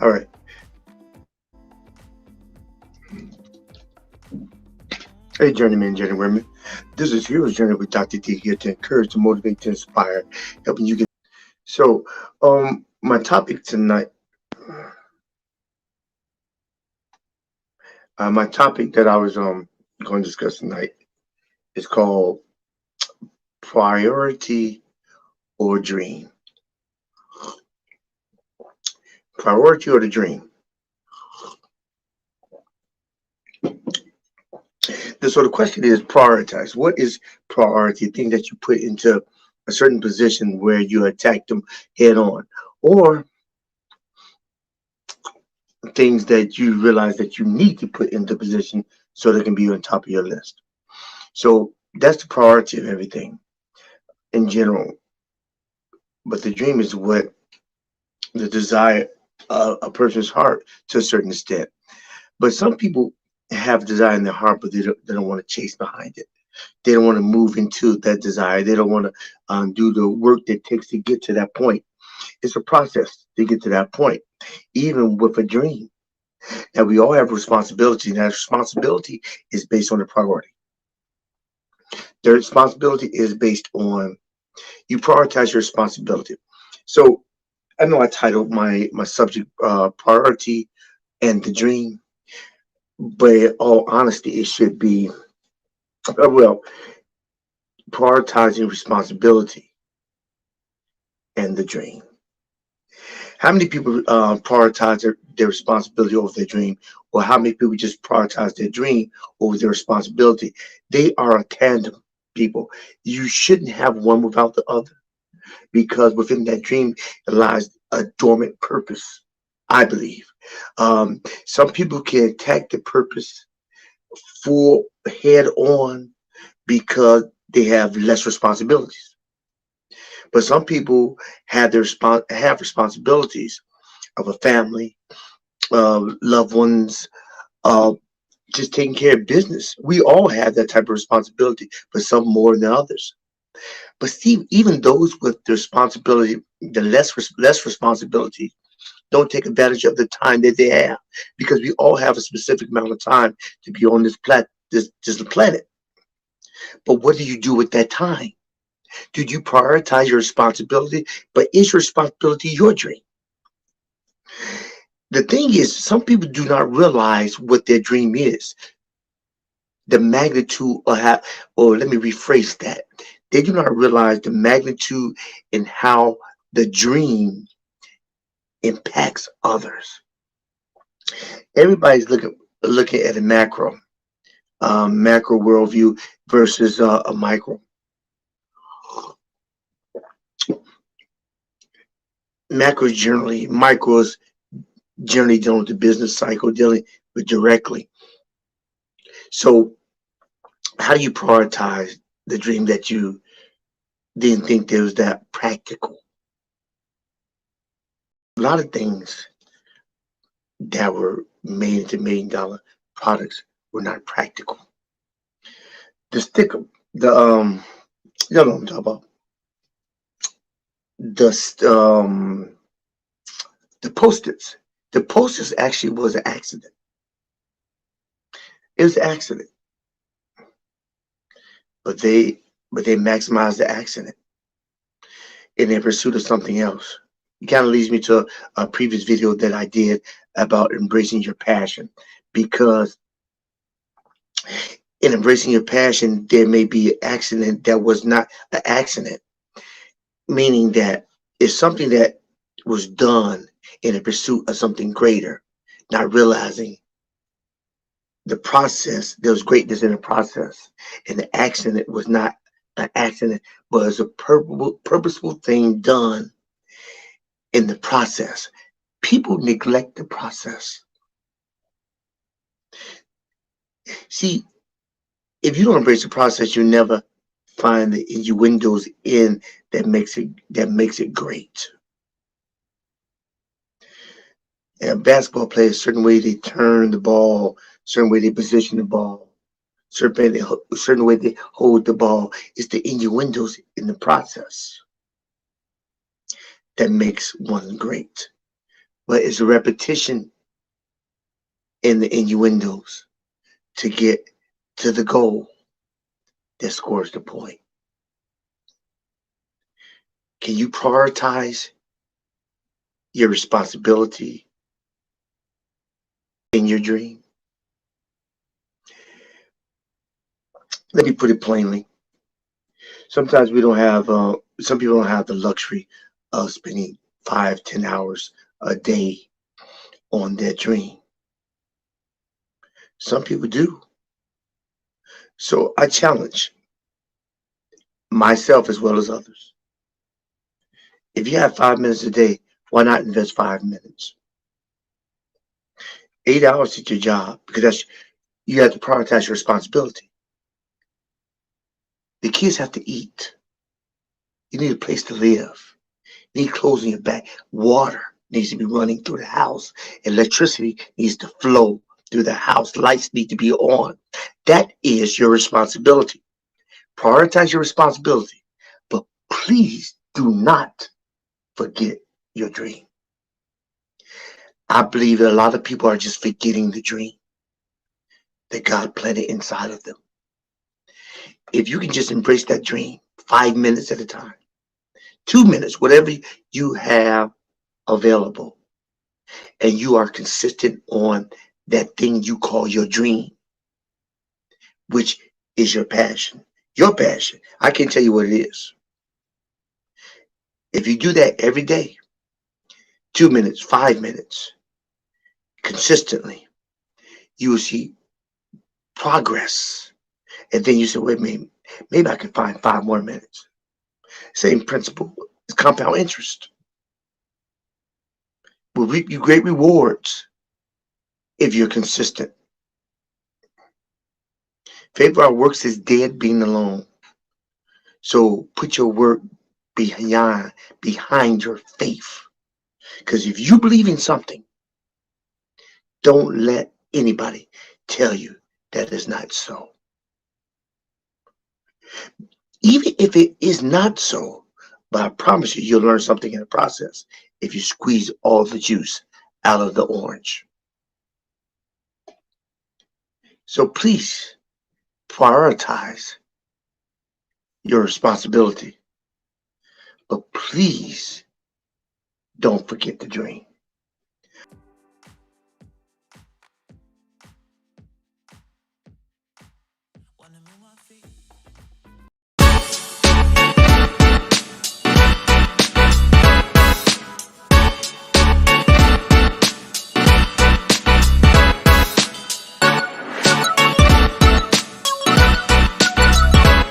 All right. Hey, journeyman, journeywomen. This is Hero's Journey with Dr. D here to encourage, to motivate, to inspire, helping you get. So, my topic tonight, my topic that I was going to discuss tonight is called priority or dream. Priority or the dream. So the question is prioritize. What is priority? Thing that you put into a certain position where you attack them head on, or things that you realize that you need to put into position so they can be on top of your list. So that's the priority of everything in general. But the dream is what the desire of a person's heart to a certain extent. But some people have desire in their heart, but they don't want to chase behind it. They don't want to move into that desire. They don't want to do the work that it takes to get to that point. It's a process to get to that point, even with a dream. Now, we all have responsibility, and that responsibility is based on the priority. The responsibility is based on you prioritize your responsibility. So I know I titled my subject priority and the dream, but in all honesty, it should be well prioritizing responsibility and the dream. How many people prioritize their responsibility over their dream, or how many people just prioritize their dream over their responsibility? They are a tandem, people. You shouldn't have one without the other, because within that dream lies a dormant purpose, I believe. Some people can attack the purpose full head on because they have less responsibilities. But some people have responsibilities of a family, loved ones, uh, just taking care of business. We all have that type of responsibility, but some more than others. But see, even those with the responsibility, the less responsibility, don't take advantage of the time that they have, because we all have a specific amount of time to be on this planet. But what do you do with that time? Do you prioritize your responsibility? But is your responsibility your dream? The thing is, some people do not realize what their dream is, the magnitude of how, or let me rephrase that. They do not realize the magnitude and how the dream impacts others. Everybody's looking at a macro worldview versus a micro. Macros generally, micros generally dealing with the business cycle, dealing with directly. So how do you prioritize the dream that you didn't think there was that practical? A lot of things that were made into $1 million products were not practical. The sticker, you know what I'm talking about. The the post-its. The post-its actually was an accident. It was an accident, but they maximized the accident in their pursuit of something else. It kind of leads me to a previous video that I did about embracing your passion, because in embracing your passion, there may be an accident that was not an accident, meaning that it's something that was done in a pursuit of something greater, not realizing the process. There was greatness in the process, and the accident was not an accident, but it's a purposeful thing done in the process. People neglect the process. See, if you don't embrace the process, you never find the innuendos in that makes it great. And basketball players, certain way they turn the ball, certain way they position the ball, certain way they hold the ball. It's the innuendos in the process that makes one great. but it's a repetition in the innuendos to get to the goal that scores the point. Can you prioritize your responsibility in your dream? Let me put it plainly. Sometimes we don't have, some people don't have the luxury of spending 5, 10 hours a day on their dream. Some people do. So I challenge myself as well as others. If you have 5 minutes a day, why not invest 5 minutes? 8 hours at your job, because that's, you have to prioritize your responsibility. The kids have to eat. You need a place to live. You need clothes on your back. Water needs to be running through the house. Electricity needs to flow through the house. Lights need to be on. That is your responsibility. Prioritize your responsibility, but please do not forget your dream. I believe that a lot of people are just forgetting the dream that God planted inside of them. If you can just embrace that dream 5 minutes at a time, 2 minutes, whatever you have available, and you are consistent on that thing you call your dream, which is your passion. Your passion. I can't tell you what it is. If you do that every day, 2 minutes, 5 minutes, consistently, you will see progress. And then you say, wait, maybe I can find 5 more minutes. Same principle. It's compound interest. Will reap you great rewards if you're consistent. Faith without works is dead being alone. So put your work behind your faith. Because if you believe in something, don't let anybody tell you that is not so. Even if it is not so, but I promise you, you'll learn something in the process if you squeeze all the juice out of the orange. So please prioritize your responsibility, but please don't forget the dream.